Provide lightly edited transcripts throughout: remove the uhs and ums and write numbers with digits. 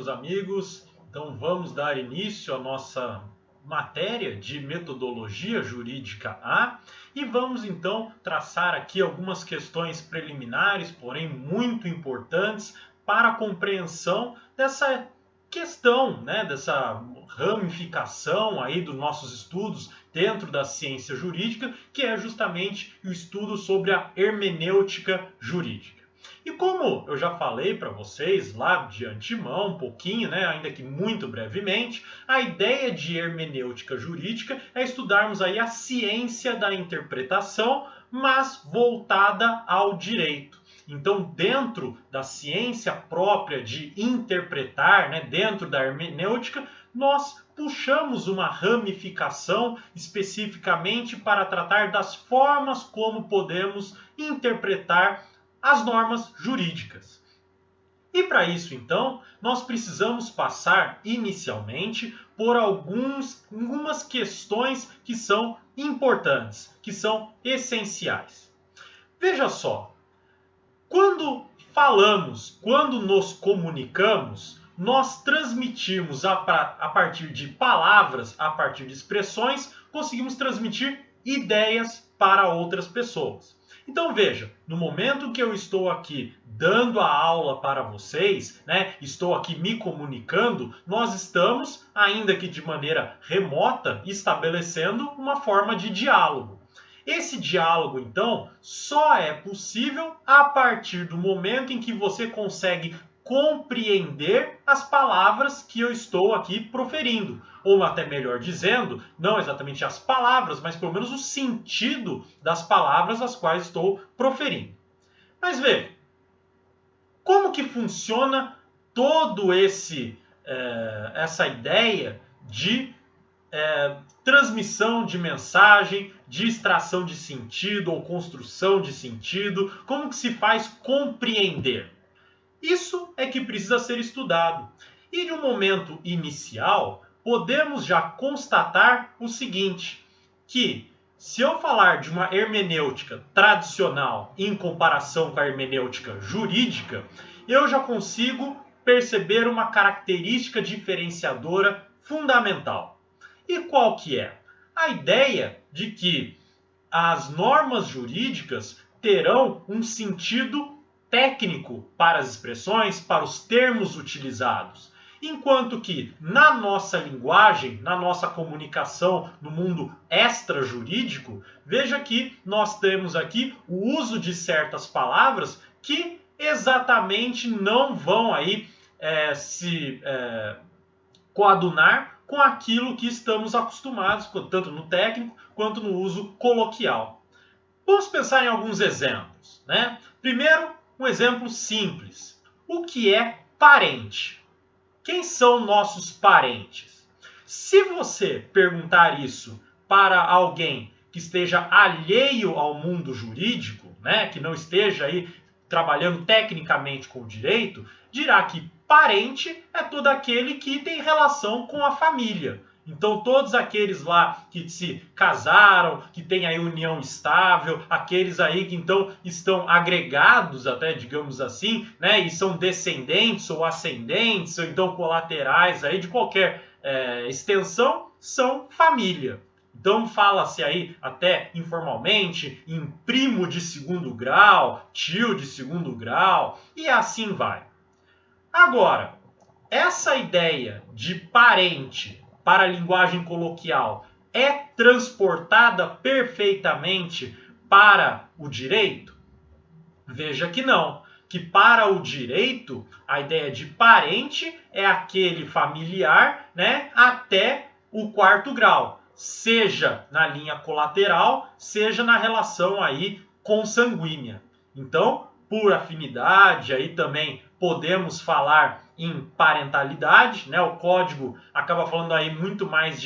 amigos. Então vamos dar início à nossa matéria de metodologia jurídica A e vamos então traçar aqui algumas questões preliminares, porém muito importantes para a compreensão dessa questão, dessa ramificação aí dos nossos estudos dentro da ciência jurídica, que é justamente o estudo sobre a hermenêutica jurídica. E como eu já falei para vocês lá de antemão, um pouquinho, ainda que muito brevemente, a ideia de hermenêutica jurídica é estudarmos aí a ciência da interpretação, mas voltada ao direito. Então, dentro da ciência própria de interpretar, dentro da hermenêutica, nós puxamos uma ramificação especificamente para tratar das formas como podemos interpretar as normas jurídicas. E para isso, então, nós precisamos passar inicialmente por algumas questões que são importantes, que são essenciais. Veja só, quando falamos, quando nos comunicamos, nós transmitimos a partir de palavras, a partir de expressões, conseguimos transmitir ideias para outras pessoas. Então veja, no momento que eu estou aqui dando a aula para vocês, estou aqui me comunicando, nós estamos, ainda que de maneira remota, estabelecendo uma forma de diálogo. Esse diálogo, então, só é possível a partir do momento em que você consegue compreender as palavras que eu estou aqui proferindo. Ou até melhor dizendo, não exatamente as palavras, mas pelo menos o sentido das palavras as quais estou proferindo. Mas veja, como que funciona todo essa ideia de transmissão de mensagem, de extração de sentido ou construção de sentido, como que se faz compreender? Isso é que precisa ser estudado. E de um momento inicial, podemos já constatar o seguinte, que se eu falar de uma hermenêutica tradicional em comparação com a hermenêutica jurídica, eu já consigo perceber uma característica diferenciadora fundamental. E qual que é? A ideia de que as normas jurídicas terão um sentido técnico para as expressões, para os termos utilizados. Enquanto que na nossa linguagem, na nossa comunicação no mundo extrajurídico, veja que nós temos aqui o uso de certas palavras que exatamente não vão aí se coadunar com aquilo que estamos acostumados, tanto no técnico quanto no uso coloquial. Vamos pensar em alguns exemplos. Primeiro, um exemplo simples. O que é parente? Quem são nossos parentes? Se você perguntar isso para alguém que esteja alheio ao mundo jurídico, que não esteja aí trabalhando tecnicamente com o direito, dirá que parente é todo aquele que tem relação com a família. Então, todos aqueles lá que se casaram, que têm aí união estável, aqueles aí que então estão agregados até, digamos assim, e são descendentes ou ascendentes, ou então colaterais aí de qualquer extensão, são família. Então, fala-se aí até informalmente em primo de segundo grau, tio de segundo grau, e assim vai. Agora, essa ideia de parente para a linguagem coloquial é transportada perfeitamente para o direito? Veja que não. Que para o direito, a ideia de parente é aquele familiar, até o quarto grau. Seja na linha colateral, seja na relação aí consanguínea. Então, por afinidade, aí também podemos falar em parentalidade, o código acaba falando aí muito mais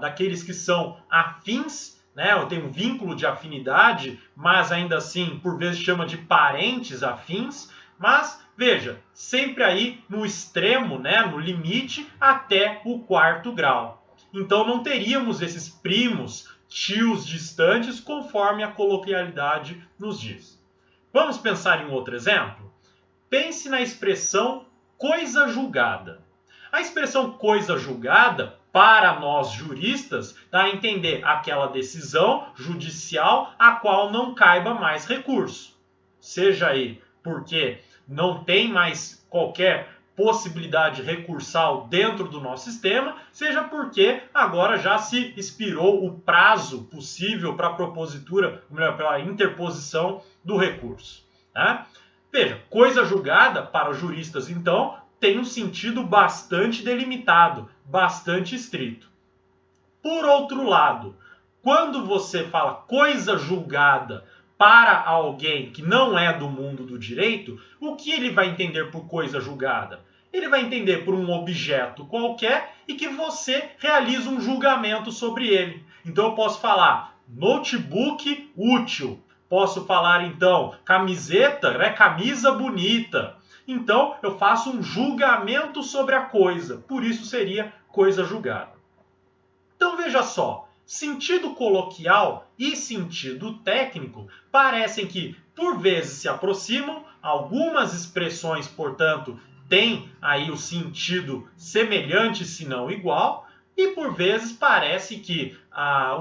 daqueles que são afins, ou tem um vínculo de afinidade, mas ainda assim, por vezes chama de parentes afins, mas veja, sempre aí no extremo, no limite, até o quarto grau. Então não teríamos esses primos, tios distantes, conforme a coloquialidade nos diz. Vamos pensar em outro exemplo? Pense na expressão coisa julgada. A expressão coisa julgada, para nós juristas, dá a entender aquela decisão judicial a qual não caiba mais recurso. Seja aí porque não tem mais qualquer possibilidade recursal dentro do nosso sistema, seja porque agora já se expirou o prazo possível para a propositura, ou melhor, pela interposição do recurso. Tá? Veja, coisa julgada para os juristas, então, tem um sentido bastante delimitado, bastante estrito. Por outro lado, quando você fala coisa julgada para alguém que não é do mundo do direito, o que ele vai entender por coisa julgada? Ele vai entender por um objeto qualquer e que você realiza um julgamento sobre ele. Então eu posso falar notebook útil, posso falar então camiseta, né, camisa bonita. Então eu faço um julgamento sobre a coisa, por isso seria coisa julgada. Então veja só, sentido coloquial e sentido técnico parecem que por vezes se aproximam, algumas expressões, portanto, têm aí o sentido semelhante, se não igual, e por vezes parece que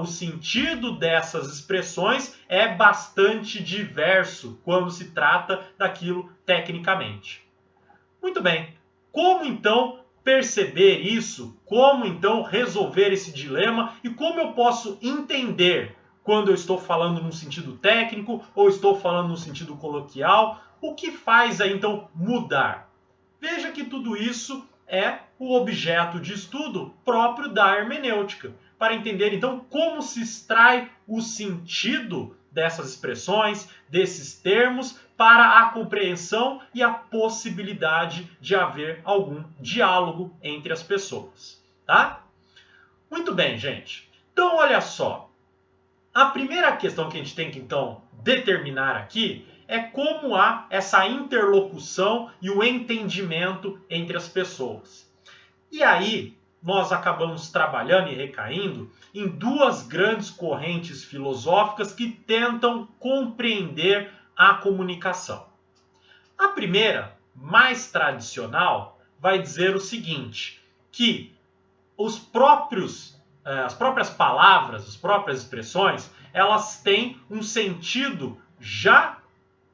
o sentido dessas expressões é bastante diverso quando se trata daquilo tecnicamente. Muito bem, como então perceber isso? Como então resolver esse dilema? E como eu posso entender quando eu estou falando num sentido técnico ou estou falando num sentido coloquial? O que faz aí então mudar? Veja que tudo isso é o objeto de estudo próprio da hermenêutica, para entender então como se extrai o sentido dessas expressões, desses termos, para a compreensão e a possibilidade de haver algum diálogo entre as pessoas, tá? Muito bem, gente. Então, olha só. A primeira questão que a gente tem que, então, determinar aqui é como há essa interlocução e o entendimento entre as pessoas. E aí, nós acabamos trabalhando e recaindo em duas grandes correntes filosóficas que tentam compreender a comunicação. A primeira, mais tradicional, vai dizer o seguinte, que as próprias palavras, as próprias expressões, elas têm um sentido já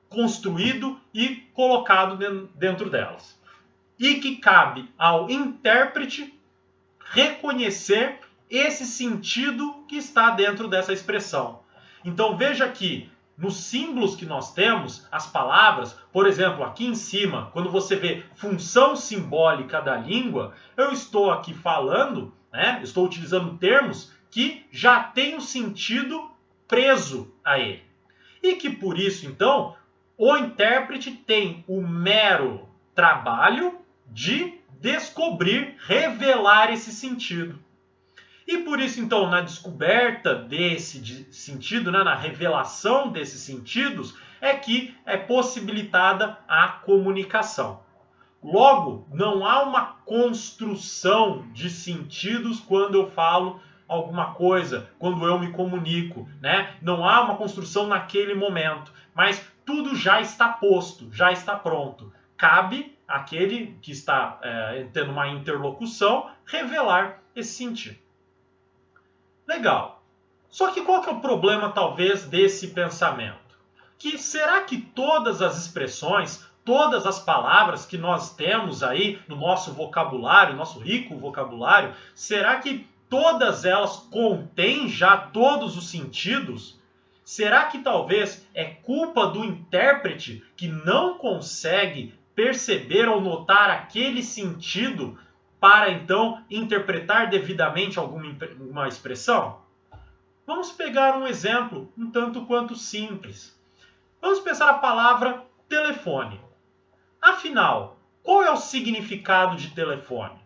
construído e colocado dentro delas. E que cabe ao intérprete reconhecer esse sentido que está dentro dessa expressão. Então veja que nos símbolos que nós temos, as palavras, por exemplo, aqui em cima, quando você vê função simbólica da língua, eu estou aqui falando, né, estou utilizando termos que já têm um sentido preso a ele. E que por isso, então, o intérprete tem o mero trabalho de descobrir, revelar esse sentido. E por isso, então, na descoberta desse sentido, né, na revelação desses sentidos, é que é possibilitada a comunicação. Logo, não há uma construção de sentidos quando eu falo alguma coisa, quando eu me comunico, né? Não há uma construção naquele momento, mas tudo já está posto, já está pronto. Cabe àquele que está tendo uma interlocução revelar esse sentido. Legal. Só que qual que é o problema, talvez, desse pensamento? Que será que todas as expressões, todas as palavras que nós temos aí no nosso vocabulário, nosso rico vocabulário, será que todas elas contêm já todos os sentidos? Será que talvez é culpa do intérprete que não consegue perceber ou notar aquele sentido para então interpretar devidamente alguma expressão? Vamos pegar um exemplo um tanto quanto simples. Vamos pensar a palavra telefone. Afinal, qual é o significado de telefone?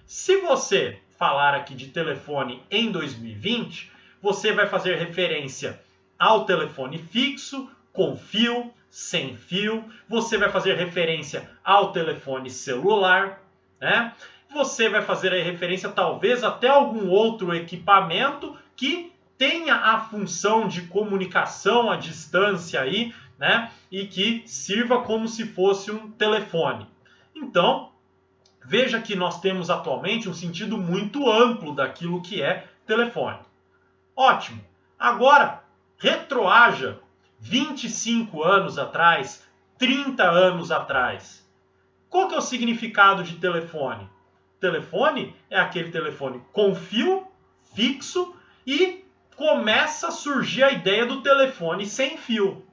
Se você falar aqui de telefone em 2020, você vai fazer referência ao telefone fixo, com fio, sem fio. Você vai fazer referência ao telefone celular, né? Você vai fazer aí referência talvez até algum outro equipamento que tenha a função de comunicação à distância aí, né? E que sirva como se fosse um telefone. Então, veja que nós temos atualmente um sentido muito amplo daquilo que é telefone. Ótimo. Agora, retroaja 25 anos atrás, 30 anos atrás. Qual que é o significado de telefone? Telefone é aquele telefone com fio fixo e começa a surgir a ideia do telefone sem fio.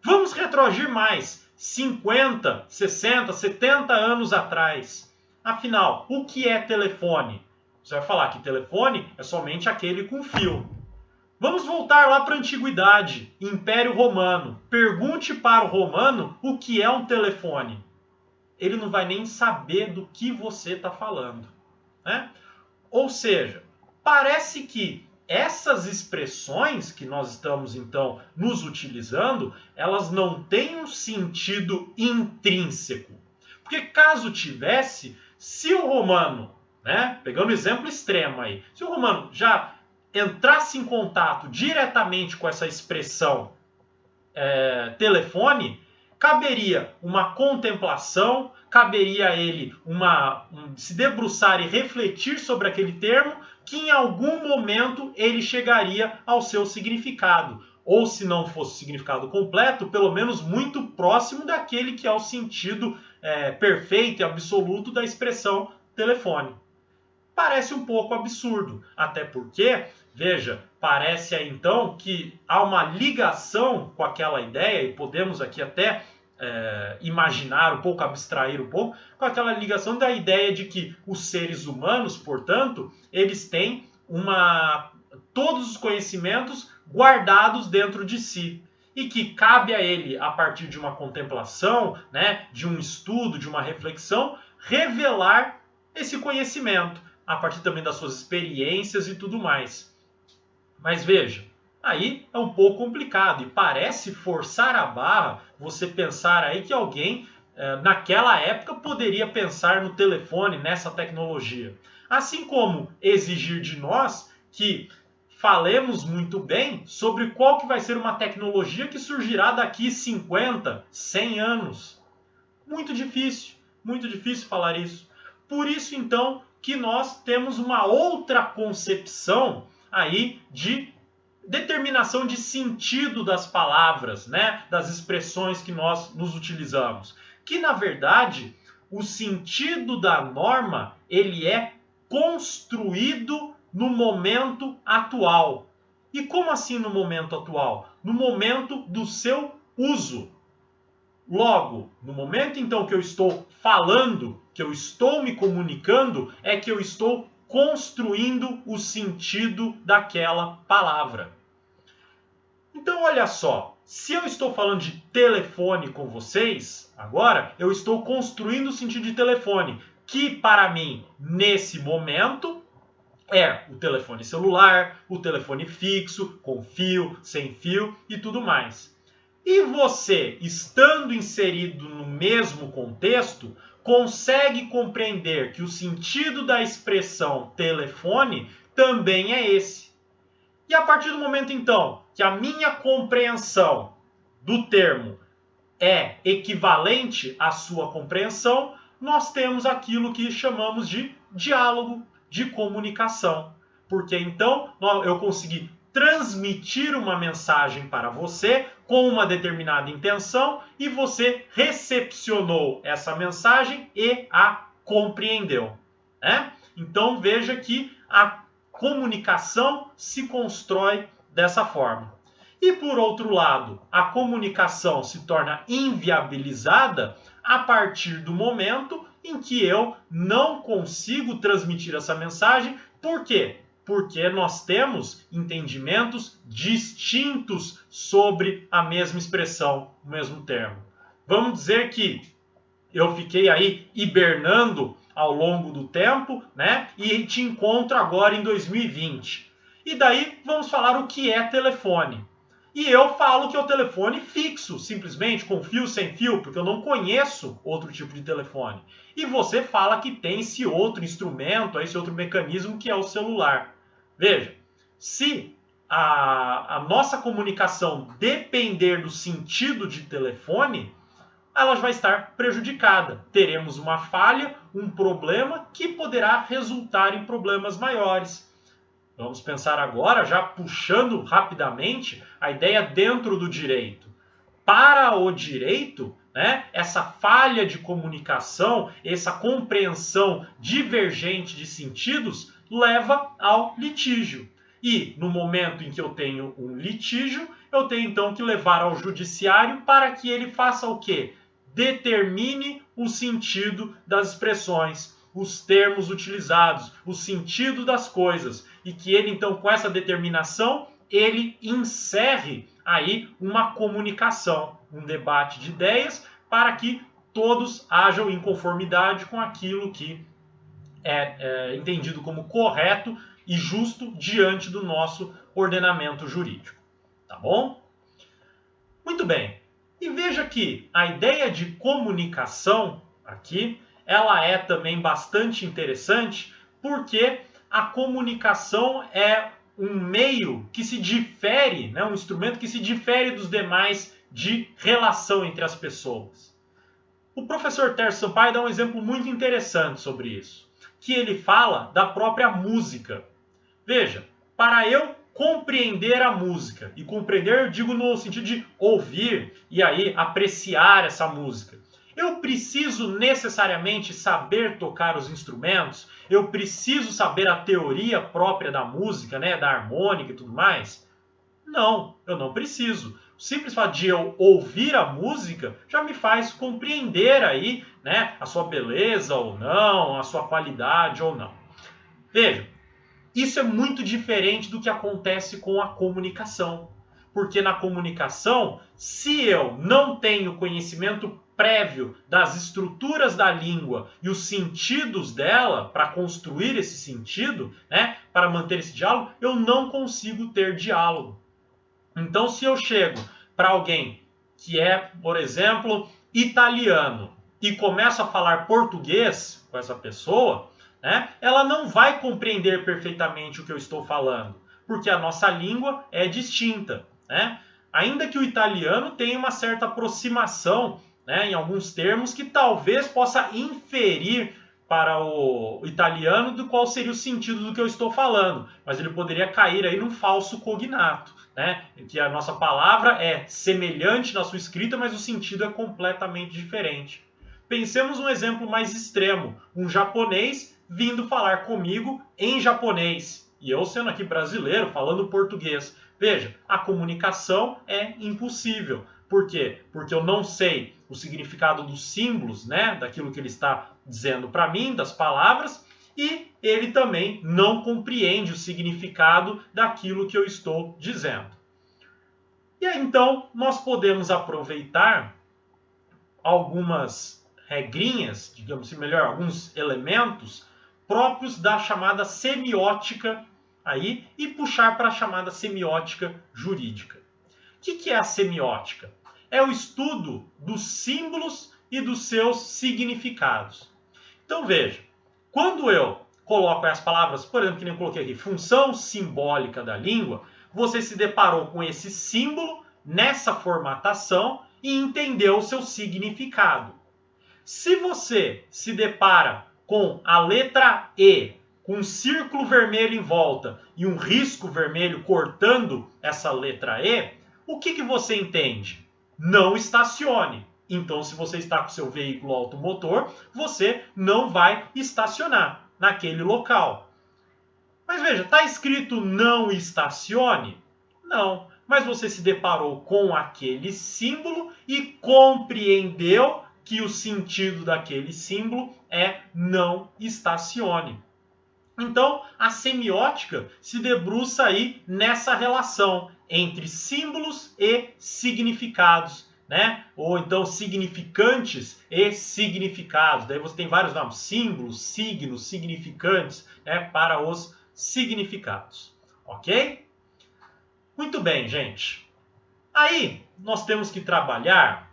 Vamos retroagir mais, 50, 60, 70 anos atrás. Afinal, o que é telefone? Você vai falar que telefone é somente aquele com fio. Vamos voltar lá para a Antiguidade, Império Romano. Pergunte para o romano o que é um telefone. Ele não vai nem saber do que você está falando, né? Ou seja, parece que essas expressões que nós estamos então nos utilizando, elas não têm um sentido intrínseco. Porque caso tivesse, se o romano, né, pegando o exemplo extremo aí, se o romano já entrasse em contato diretamente com essa expressão telefone, caberia uma contemplação, caberia a ele se debruçar e refletir sobre aquele termo, que em algum momento ele chegaria ao seu significado. Ou se não fosse o significado completo, pelo menos muito próximo daquele que é o sentido perfeito e absoluto da expressão telefone. Parece um pouco absurdo, até porque, veja, parece aí então que há uma ligação com aquela ideia, e podemos aqui até imaginar um pouco, abstrair um pouco, com aquela ligação da ideia de que os seres humanos, portanto, eles têm todos os conhecimentos guardados dentro de si. E que cabe a ele, a partir de uma contemplação, né, de um estudo, de uma reflexão, revelar esse conhecimento, a partir também das suas experiências e tudo mais. Mas veja, aí é um pouco complicado e parece forçar a barra você pensar aí que alguém naquela época poderia pensar no telefone, nessa tecnologia. Assim como exigir de nós que falemos muito bem sobre qual que vai ser uma tecnologia que surgirá daqui 50, 100 anos. Muito difícil falar isso. Por isso, então, que nós temos uma outra concepção aí de determinação de sentido das palavras, né? Das expressões que nós nos utilizamos. Que, na verdade, o sentido da norma, ele é construído no momento atual. E como assim no momento atual? No momento do seu uso. Logo, no momento então que eu estou falando, que eu estou me comunicando, é que eu estou construindo o sentido daquela palavra. Então, olha só, se eu estou falando de telefone com vocês, agora eu estou construindo o sentido de telefone, que para mim, nesse momento, é o telefone celular, o telefone fixo, com fio, sem fio e tudo mais. E você, estando inserido no mesmo contexto, consegue compreender que o sentido da expressão telefone também é esse. E a partir do momento, então, que a minha compreensão do termo é equivalente à sua compreensão, nós temos aquilo que chamamos de diálogo, de comunicação. Porque então eu consegui transmitir uma mensagem para você com uma determinada intenção e você recepcionou essa mensagem e a compreendeu, né? Então veja que a comunicação se constrói dessa forma. E por outro lado, a comunicação se torna inviabilizada a partir do momento em que eu não consigo transmitir essa mensagem. Por quê? Porque nós temos entendimentos distintos sobre a mesma expressão, o mesmo termo. Vamos dizer que eu fiquei aí hibernando ao longo do tempo, né? E te encontro agora em 2020. E daí vamos falar o que é telefone. E eu falo que é o telefone fixo, simplesmente, com fio, sem fio, porque eu não conheço outro tipo de telefone. E você fala que tem esse outro instrumento, esse outro mecanismo que é o celular. Veja, se a nossa comunicação depender do sentido de telefone, ela vai estar prejudicada. Teremos uma falha, um problema que poderá resultar em problemas maiores. Vamos pensar agora, já puxando rapidamente a ideia dentro do direito. Para o direito, né, essa falha de comunicação, essa compreensão divergente de sentidos, leva ao litígio. E no momento em que eu tenho um litígio, eu tenho então que levar ao judiciário para que ele faça o quê? Determine o sentido das expressões, os termos utilizados, o sentido das coisas, e que ele então, com essa determinação, ele encerre aí uma comunicação, um debate de ideias, para que todos hajam em conformidade com aquilo que é entendido como correto e justo diante do nosso ordenamento jurídico. Tá bom? Muito bem. E veja que a ideia de comunicação aqui, ela é também bastante interessante, porque a comunicação é um meio que se difere, né, um instrumento que se difere dos demais de relação entre as pessoas. O professor Tércio Sampaio dá um exemplo muito interessante sobre isso, que ele fala da própria música. Veja, para eu compreender a música, e compreender eu digo no sentido de ouvir e aí apreciar essa música, eu preciso necessariamente saber tocar os instrumentos? Eu preciso saber a teoria própria da música, né, da harmônica e tudo mais? Não, eu não preciso. O simples fato de eu ouvir a música já me faz compreender aí, né, a sua beleza ou não, a sua qualidade ou não. Veja, isso é muito diferente do que acontece com a comunicação. Porque na comunicação, se eu não tenho conhecimento prévio das estruturas da língua e os sentidos dela para construir esse sentido, né, para manter esse diálogo, eu não consigo ter diálogo. Então, se eu chego para alguém que é, por exemplo, italiano e começo a falar português com essa pessoa, né, ela não vai compreender perfeitamente o que eu estou falando, porque a nossa língua é distinta, né? Ainda que o italiano tenha uma certa aproximação, né, em alguns termos que talvez possa inferir para o italiano do qual seria o sentido do que eu estou falando, mas ele poderia cair aí num falso cognato, né, que a nossa palavra é semelhante na sua escrita, mas o sentido é completamente diferente. Pensemos um exemplo mais extremo, um japonês vindo falar comigo em japonês, e eu sendo aqui brasileiro, falando português. Veja, a comunicação é impossível. Por quê? Porque eu não sei o significado dos símbolos, né, daquilo que ele está dizendo para mim, das palavras, e ele também não compreende o significado daquilo que eu estou dizendo. E aí, então, nós podemos aproveitar algumas regrinhas, digamos assim, melhor, alguns elementos próprios da chamada semiótica aí e puxar para a chamada semiótica jurídica. O que é a semiótica? É o estudo dos símbolos e dos seus significados. Então veja, quando eu coloco as palavras, por exemplo, que nem eu coloquei aqui, função simbólica da língua, você se deparou com esse símbolo nessa formatação e entendeu o seu significado. Se você se depara com a letra E, com um círculo vermelho em volta e um risco vermelho cortando essa letra E, o que você entende? Não estacione. Então, se você está com seu veículo automotor, você não vai estacionar naquele local. Mas veja, está escrito não estacione? Não. Mas você se deparou com aquele símbolo e compreendeu que o sentido daquele símbolo é não estacione. Então, a semiótica se debruça aí nessa relação entre símbolos e significados, né? Ou então significantes e significados. Daí você tem vários nomes, símbolos, signos, significantes, né, para os significados. Ok? Muito bem, gente. Aí, nós temos que trabalhar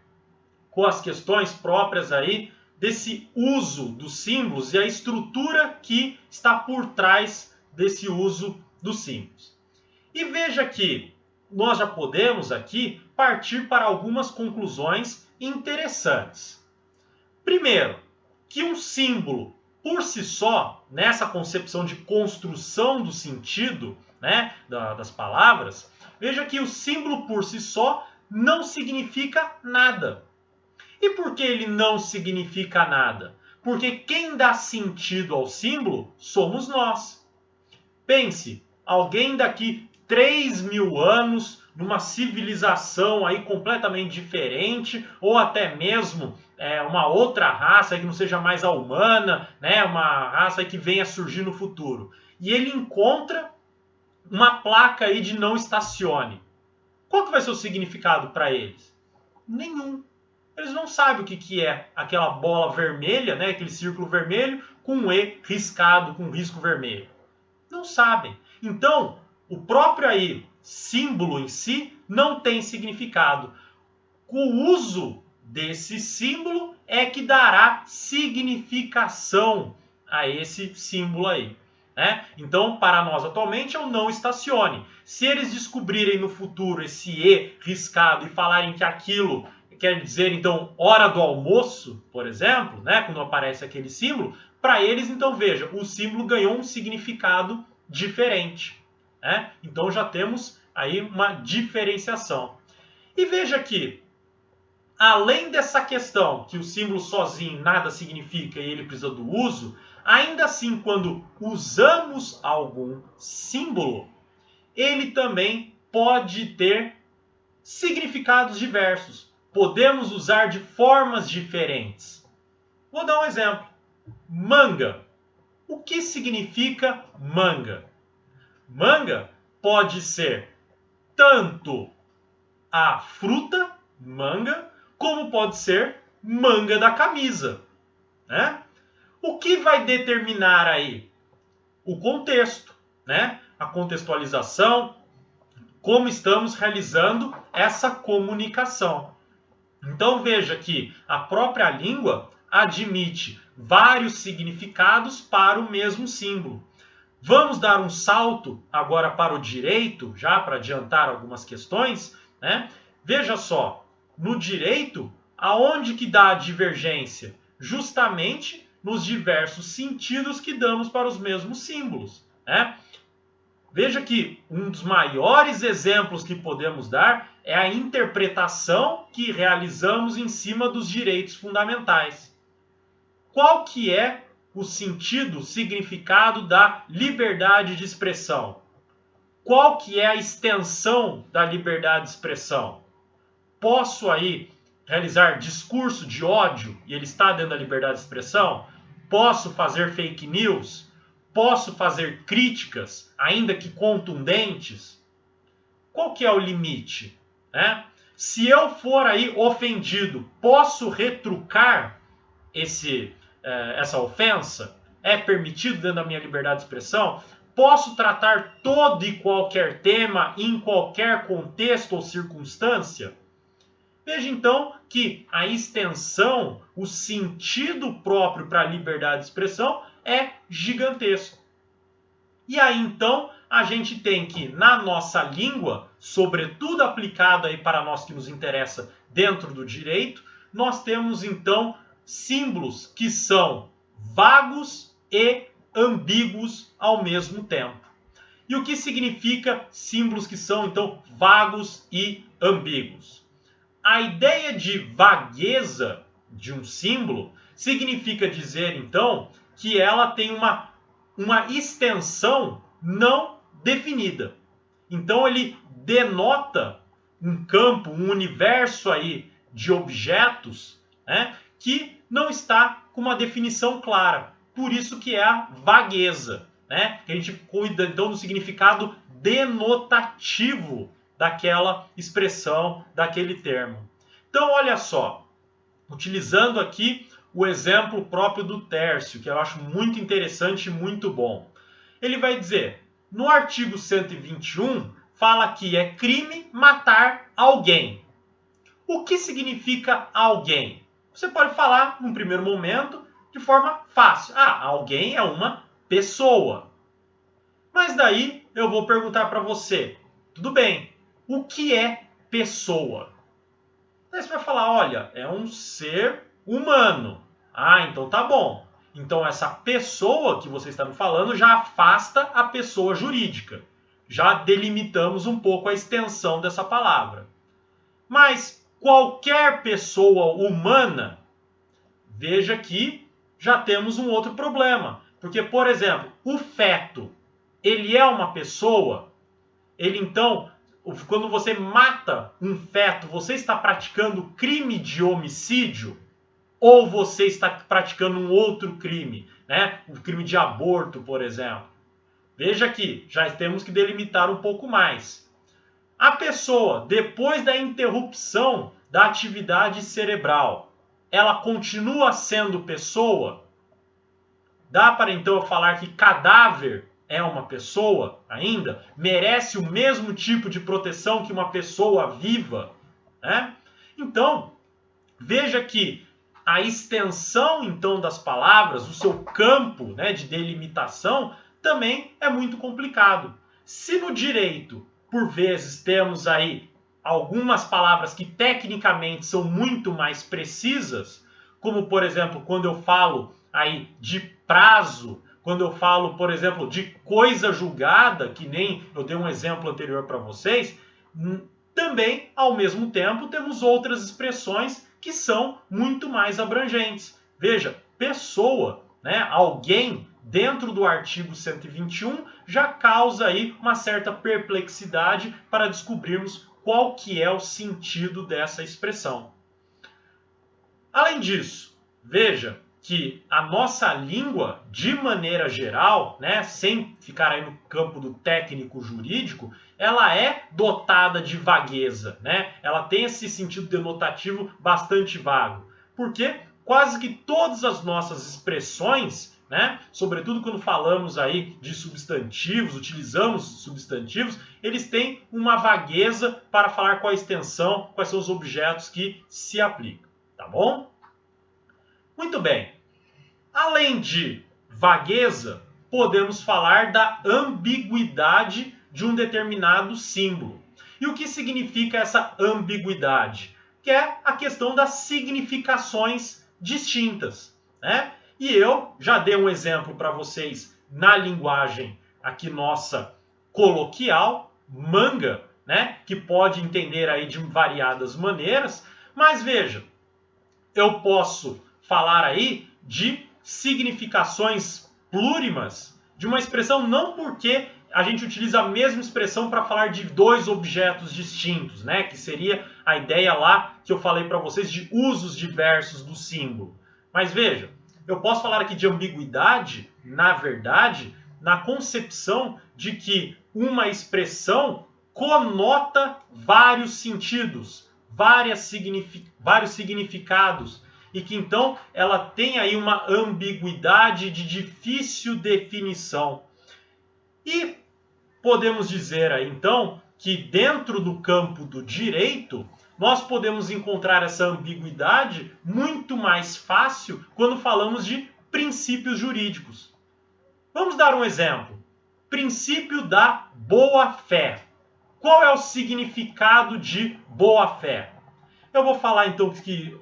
com as questões próprias aí desse uso dos símbolos e a estrutura que está por trás desse uso dos símbolos. E veja que nós já podemos aqui partir para algumas conclusões interessantes. Primeiro, que um símbolo por si só, nessa concepção de construção do sentido, né, das palavras, veja que o símbolo por si só não significa nada. E por que ele não significa nada? Porque quem dá sentido ao símbolo somos nós. Pense, alguém daqui 3.000 anos, numa civilização aí completamente diferente, ou até mesmo uma outra raça que não seja mais a humana, né, uma raça que venha a surgir no futuro. E ele encontra uma placa aí de não estacione. Qual que vai ser o significado para eles? Nenhum. Eles não sabem o que é aquela bola vermelha, né, aquele círculo vermelho, com um E riscado, com um risco vermelho. Não sabem. Então, o próprio aí símbolo em si não tem significado. O uso desse símbolo é que dará significação a esse símbolo aí. Né? Então, para nós atualmente é o não estacione. Se eles descobrirem no futuro esse E riscado e falarem que aquilo quer dizer, então, hora do almoço, por exemplo, né? Quando aparece aquele símbolo, para eles, então, veja, o símbolo ganhou um significado diferente. Né? Então, já temos aí uma diferenciação. E veja que, além dessa questão que o símbolo sozinho nada significa e ele precisa do uso, ainda assim, quando usamos algum símbolo, ele também pode ter significados diversos. Podemos usar de formas diferentes. Vou dar um exemplo. Manga. O que significa manga? Manga pode ser tanto a fruta, manga, como pode ser manga da camisa. Né? O que vai determinar aí? O contexto, né? A contextualização, como estamos realizando essa comunicação. Então veja que a própria língua admite vários significados para o mesmo símbolo. Vamos dar um salto agora para o direito, já para adiantar algumas questões, né? Veja só, no direito, aonde que dá a divergência? Justamente nos diversos sentidos que damos para os mesmos símbolos, né? Veja que um dos maiores exemplos que podemos dar é a interpretação que realizamos em cima dos direitos fundamentais. Qual que é o sentido, o significado da liberdade de expressão? Qual que é a extensão da liberdade de expressão? Posso aí realizar discurso de ódio e ele está dentro da liberdade de expressão? Posso fazer fake news? Posso fazer críticas, ainda que contundentes? Qual que é o limite? Né? Se eu for aí ofendido, posso retrucar essa ofensa? É permitido dentro da minha liberdade de expressão? Posso tratar todo e qualquer tema em qualquer contexto ou circunstância? Veja então que a extensão, o sentido próprio para a liberdade de expressão é gigantesco. E aí então a gente tem que, na nossa língua, sobretudo aplicado aí para nós que nos interessa dentro do direito, nós temos então símbolos que são vagos e ambíguos ao mesmo tempo. E o que significa símbolos que são então vagos e ambíguos? A ideia de vagueza de um símbolo significa dizer então que ela tem uma extensão não definida. Então ele denota um campo, um universo aí de objetos, né, que não está com uma definição clara. Por isso que é a vagueza, né? Que a gente cuida então do significado denotativo daquela expressão, daquele termo. Então olha só, utilizando aqui o exemplo próprio do Tércio, que eu acho muito interessante e muito bom. Ele vai dizer, no artigo 121, fala que é crime matar alguém. O que significa alguém? Você pode falar, num primeiro momento, de forma fácil. Ah, alguém é uma pessoa. Mas daí eu vou perguntar para você, tudo bem, o que é pessoa? Aí você vai falar, olha, é um ser humano. Ah, então tá bom. Então essa pessoa que você está me falando já afasta a pessoa jurídica. Já delimitamos um pouco a extensão dessa palavra. Mas qualquer pessoa humana, veja que já temos um outro problema. Porque, por exemplo, o feto, ele é uma pessoa? Ele então, quando você mata um feto, você está praticando crime de homicídio? Ou você está praticando um outro crime, né? Um crime de aborto, por exemplo. Veja que já temos que delimitar um pouco mais. A pessoa, depois da interrupção da atividade cerebral, ela continua sendo pessoa? Dá para então falar que cadáver é uma pessoa ainda? Merece o mesmo tipo de proteção que uma pessoa viva? Né? Então, veja que a extensão então das palavras, o seu campo, né, de delimitação, também é muito complicado. Se no direito, por vezes, temos aí algumas palavras que tecnicamente são muito mais precisas, como por exemplo, quando eu falo aí de prazo, quando eu falo, por exemplo, de coisa julgada, que nem eu dei um exemplo anterior para vocês, também, ao mesmo tempo, temos outras expressões que são muito mais abrangentes. Veja, pessoa, né, alguém, dentro do artigo 121, já causa aí uma certa perplexidade para descobrirmos qual que é o sentido dessa expressão. Além disso, veja que a nossa língua, de maneira geral, né, sem ficar aí no campo do técnico jurídico, ela é dotada de vagueza, né? Ela tem esse sentido denotativo bastante vago. Porque quase que todas as nossas expressões, né, sobretudo quando falamos aí de substantivos, utilizamos substantivos, eles têm uma vagueza para falar qual a extensão, quais são os objetos que se aplicam, tá bom? Muito bem. Além de vagueza, podemos falar da ambiguidade de um determinado símbolo. E o que significa essa ambiguidade? Que é a questão das significações distintas, né? E eu já dei um exemplo para vocês na linguagem aqui nossa coloquial, manga, né? Que pode entender aí de variadas maneiras, mas veja, eu posso falar aí de significações plurimas de uma expressão não porque a gente utiliza a mesma expressão para falar de dois objetos distintos, né? Que seria a ideia lá que eu falei para vocês de usos diversos do símbolo. Mas veja, eu posso falar aqui de ambiguidade, na verdade, na concepção de que uma expressão conota vários sentidos, vários significados, e que então ela tem aí uma ambiguidade de difícil definição. E podemos dizer aí então que dentro do campo do direito nós podemos encontrar essa ambiguidade muito mais fácil quando falamos de princípios jurídicos. Vamos dar um exemplo. Princípio da boa-fé. Qual é o significado de boa-fé? Eu vou falar então que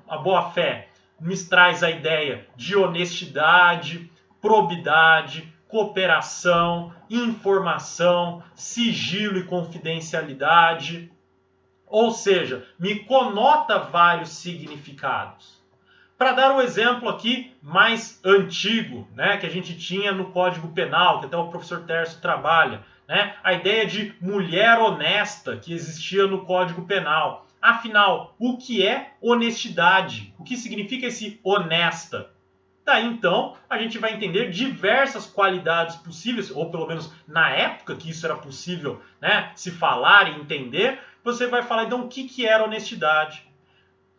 a boa-fé nos traz a ideia de honestidade, probidade, cooperação, informação, sigilo e confidencialidade. Ou seja, me conota vários significados. Para dar um exemplo aqui mais antigo, né, que a gente tinha no Código Penal, que até o professor Tércio trabalha, né, a ideia de mulher honesta que existia no Código Penal. Afinal, o que é honestidade? O que significa esse honesta? Daí então a gente vai entender diversas qualidades possíveis, ou pelo menos na época que isso era possível, né, se falar e entender, você vai falar então o que era honestidade.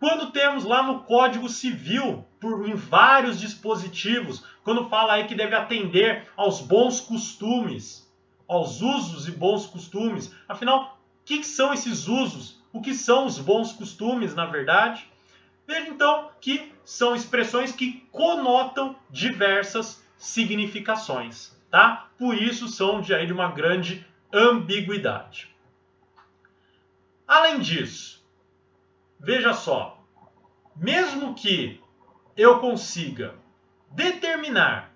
Quando temos lá no Código Civil, em vários dispositivos, quando fala aí que deve atender aos bons costumes, aos usos e bons costumes, afinal, o que são esses usos? O que são os bons costumes, na verdade? Veja então que são expressões que conotam diversas significações, tá? Por isso são de uma grande ambiguidade. Além disso, veja só, mesmo que eu consiga determinar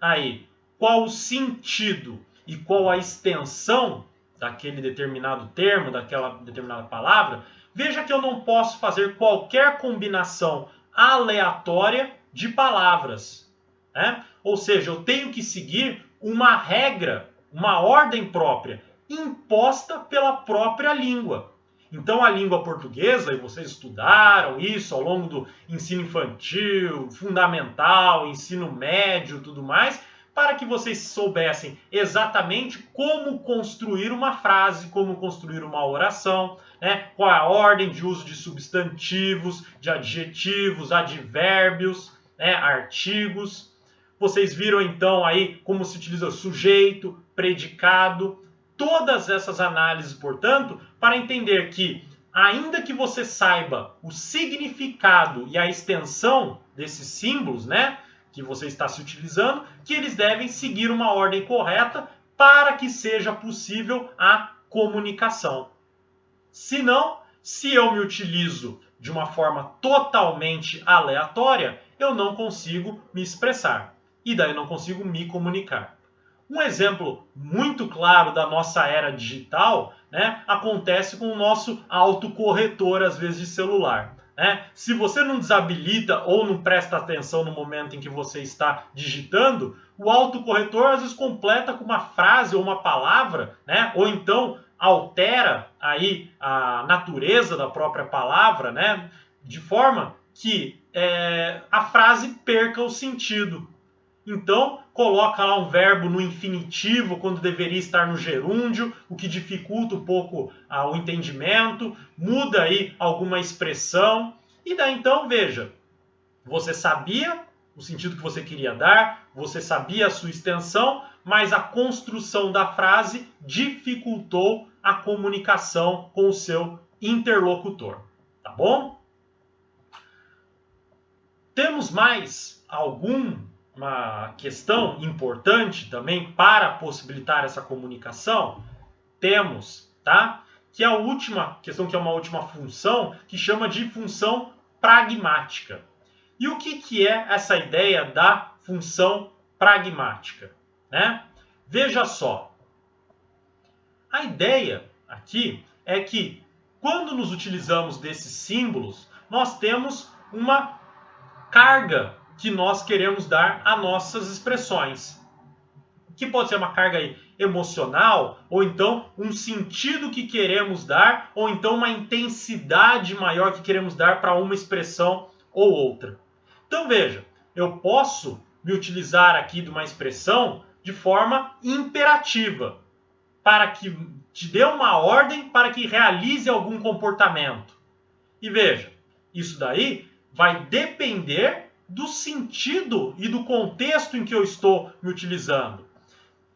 aí qual o sentido e qual a extensão daquele determinado termo, daquela determinada palavra, veja que eu não posso fazer qualquer combinação aleatória de palavras, né? Ou seja, eu tenho que seguir uma regra, uma ordem própria, imposta pela própria língua. Então a língua portuguesa, e vocês estudaram isso ao longo do ensino infantil, fundamental, ensino médio, tudo mais, para que vocês soubessem exatamente como construir uma frase, como construir uma oração, né? Qual a ordem de uso de substantivos, de adjetivos, advérbios, né? Artigos. Vocês viram então aí como se utiliza sujeito, predicado, todas essas análises, portanto, para entender que, ainda que você saiba o significado e a extensão desses símbolos, né, que você está se utilizando, que eles devem seguir uma ordem correta para que seja possível a comunicação. Se não, se eu me utilizo de uma forma totalmente aleatória, eu não consigo me expressar e daí não consigo me comunicar. Um exemplo muito claro da nossa era digital, né, acontece com o nosso autocorretor, às vezes, de celular. Né? Se você não desabilita ou não presta atenção no momento em que você está digitando, o autocorretor às vezes completa com uma frase ou uma palavra, né? Ou então altera aí a natureza da própria palavra, né? De forma que a frase perca o sentido. Então, coloca lá um verbo no infinitivo quando deveria estar no gerúndio, o que dificulta um pouco o entendimento, muda aí alguma expressão. E daí então, veja, você sabia o sentido que você queria dar, você sabia a sua extensão, mas a construção da frase dificultou a comunicação com o seu interlocutor. Tá bom? Temos mais uma questão importante também para possibilitar essa comunicação? Temos, tá? Que é a última questão, que é uma última função, que chama de função pragmática. E o que é essa ideia da função pragmática? Né? Veja só. A ideia aqui é que quando nos utilizamos desses símbolos, nós temos uma carga que nós queremos dar a nossas expressões. Que pode ser uma carga aí emocional, ou então um sentido que queremos dar, ou então uma intensidade maior que queremos dar para uma expressão ou outra. Então veja, eu posso me utilizar aqui de uma expressão de forma imperativa, para que te dê uma ordem para que realize algum comportamento. E veja, isso daí vai depender do sentido e do contexto em que eu estou me utilizando.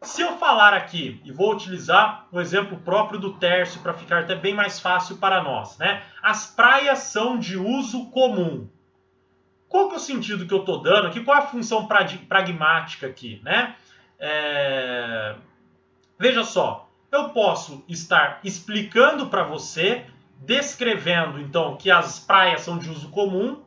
Se eu falar aqui, e vou utilizar o exemplo próprio do Tércio para ficar até bem mais fácil para nós, né? As praias são de uso comum. Qual que é o sentido que eu estou dando aqui? Qual é a função pragmática aqui, né? Veja só, eu posso estar explicando para você, descrevendo então que as praias são de uso comum.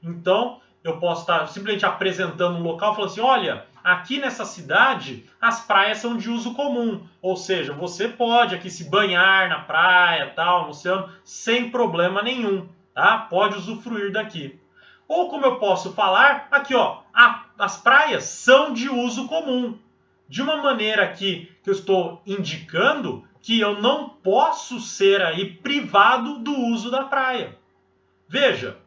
Então, eu posso estar simplesmente apresentando um local, falando assim, olha, aqui nessa cidade as praias são de uso comum. Ou seja, você pode aqui se banhar na praia, tal, no oceano, sem problema nenhum, tá? Pode usufruir daqui. Ou como eu posso falar, aqui ó, as praias são de uso comum. De uma maneira aqui que eu estou indicando que eu não posso ser aí privado do uso da praia. Veja,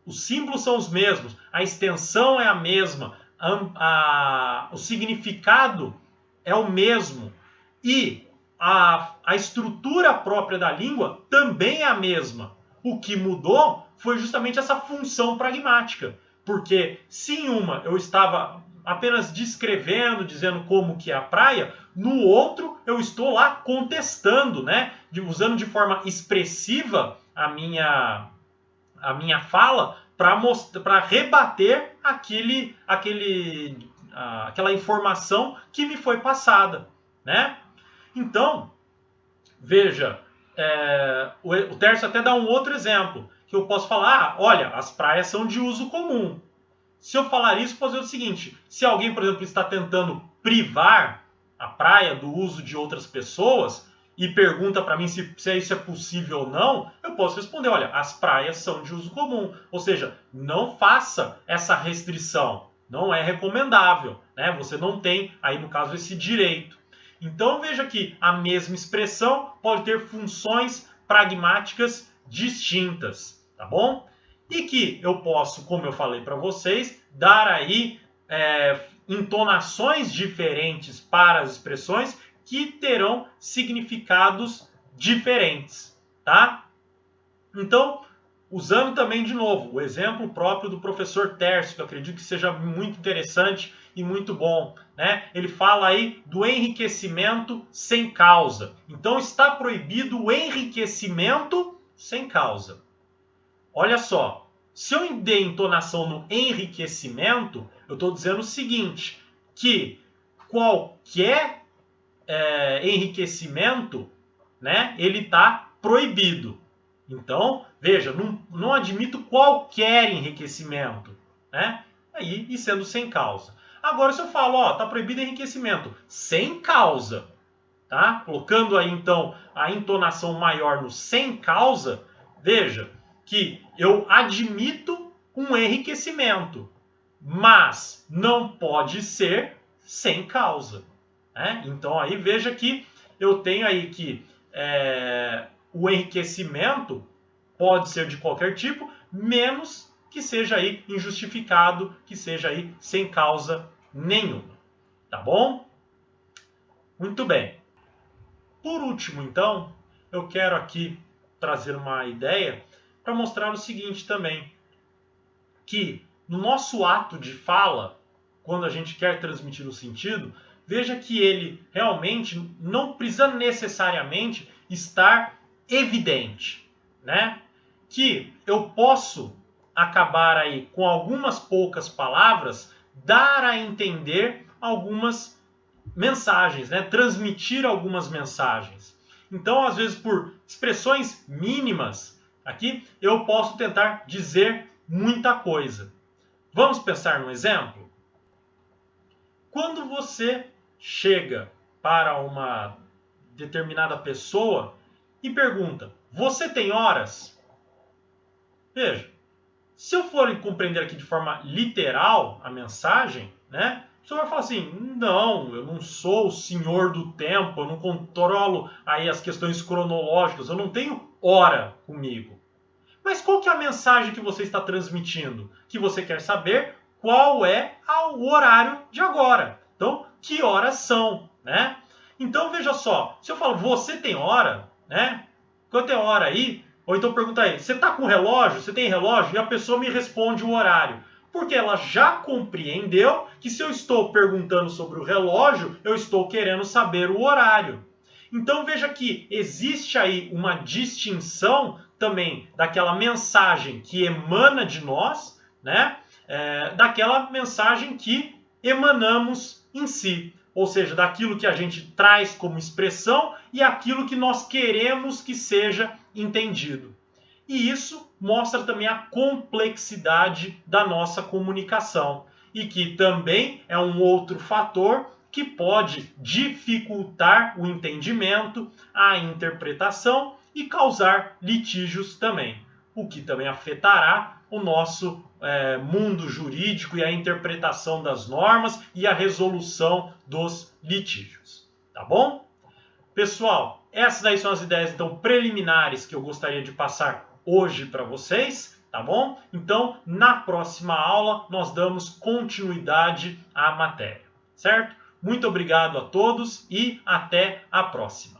os símbolos são os mesmos, a extensão é a mesma, o significado é o mesmo e a estrutura própria da língua também é a mesma. O que mudou foi justamente essa função pragmática, porque se em uma eu estava apenas descrevendo, dizendo como que é a praia, no outro eu estou lá contestando, né? Usando de forma expressiva a minha fala para rebater aquela informação que me foi passada, né? Então, veja, o Tércio até dá um outro exemplo, que eu posso falar, olha, as praias são de uso comum. Se eu falar isso, posso dizer o seguinte, se alguém, por exemplo, está tentando privar a praia do uso de outras pessoas e pergunta para mim se isso é possível ou não, eu posso responder, olha, as praias são de uso comum. Ou seja, não faça essa restrição, não é recomendável, né? Você não tem, aí no caso, esse direito. Então veja que a mesma expressão pode ter funções pragmáticas distintas, tá bom? E que eu posso, como eu falei para vocês, dar aí entonações diferentes para as expressões que terão significados diferentes, tá? Então, usando também de novo o exemplo próprio do professor Tércio, que eu acredito que seja muito interessante e muito bom, né? Ele fala aí do enriquecimento sem causa. Então está proibido o enriquecimento sem causa. Olha só, se eu der entonação no enriquecimento, eu estou dizendo o seguinte, que qualquer enriquecimento, né, ele está proibido. Então, veja, não admito qualquer enriquecimento, né? E sendo sem causa. Agora, se eu falo, ó, tá proibido enriquecimento sem causa, tá? Colocando aí, então, a entonação maior no sem causa, veja que eu admito um enriquecimento, mas não pode ser sem causa, né? Então, aí veja que eu tenho aí que o enriquecimento pode ser de qualquer tipo, menos que seja aí injustificado, que seja aí sem causa nenhuma. Tá bom? Muito bem. Por último, então, eu quero aqui trazer uma ideia para mostrar o seguinte também, que no nosso ato de fala, quando a gente quer transmitir o sentido, veja que ele realmente não precisa necessariamente estar evidente, né? Que eu posso acabar aí com algumas poucas palavras, dar a entender algumas mensagens, né? Transmitir algumas mensagens. Então, às vezes, por expressões mínimas, aqui eu posso tentar dizer muita coisa. Vamos pensar num exemplo? Quando você chega para uma determinada pessoa e pergunta, você tem horas? Veja, se eu for compreender aqui de forma literal a mensagem, né? Você vai falar assim, não, eu não sou o senhor do tempo, eu não controlo aí as questões cronológicas, eu não tenho hora comigo. Mas qual que é a mensagem que você está transmitindo? Que você quer saber qual é o horário de agora. Então, que horas são, né? Então, veja só, se eu falo, você tem hora, né? Quanto é hora aí? Ou então pergunta aí, você está com relógio? Você tem relógio? E a pessoa me responde o horário. Porque ela já compreendeu que se eu estou perguntando sobre o relógio, eu estou querendo saber o horário. Então veja que existe aí uma distinção também daquela mensagem que emana de nós, né? Daquela mensagem que emanamos em si. Ou seja, daquilo que a gente traz como expressão e aquilo que nós queremos que seja entendido. E isso mostra também a complexidade da nossa comunicação e que também é um outro fator que pode dificultar o entendimento, a interpretação e causar litígios também, o que também afetará o nosso mundo jurídico e a interpretação das normas e a resolução dos litígios. Tá bom? Pessoal, essas aí são as ideias então preliminares que eu gostaria de passar hoje para vocês, tá bom? Então, na próxima aula nós damos continuidade à matéria, certo? Muito obrigado a todos e até a próxima.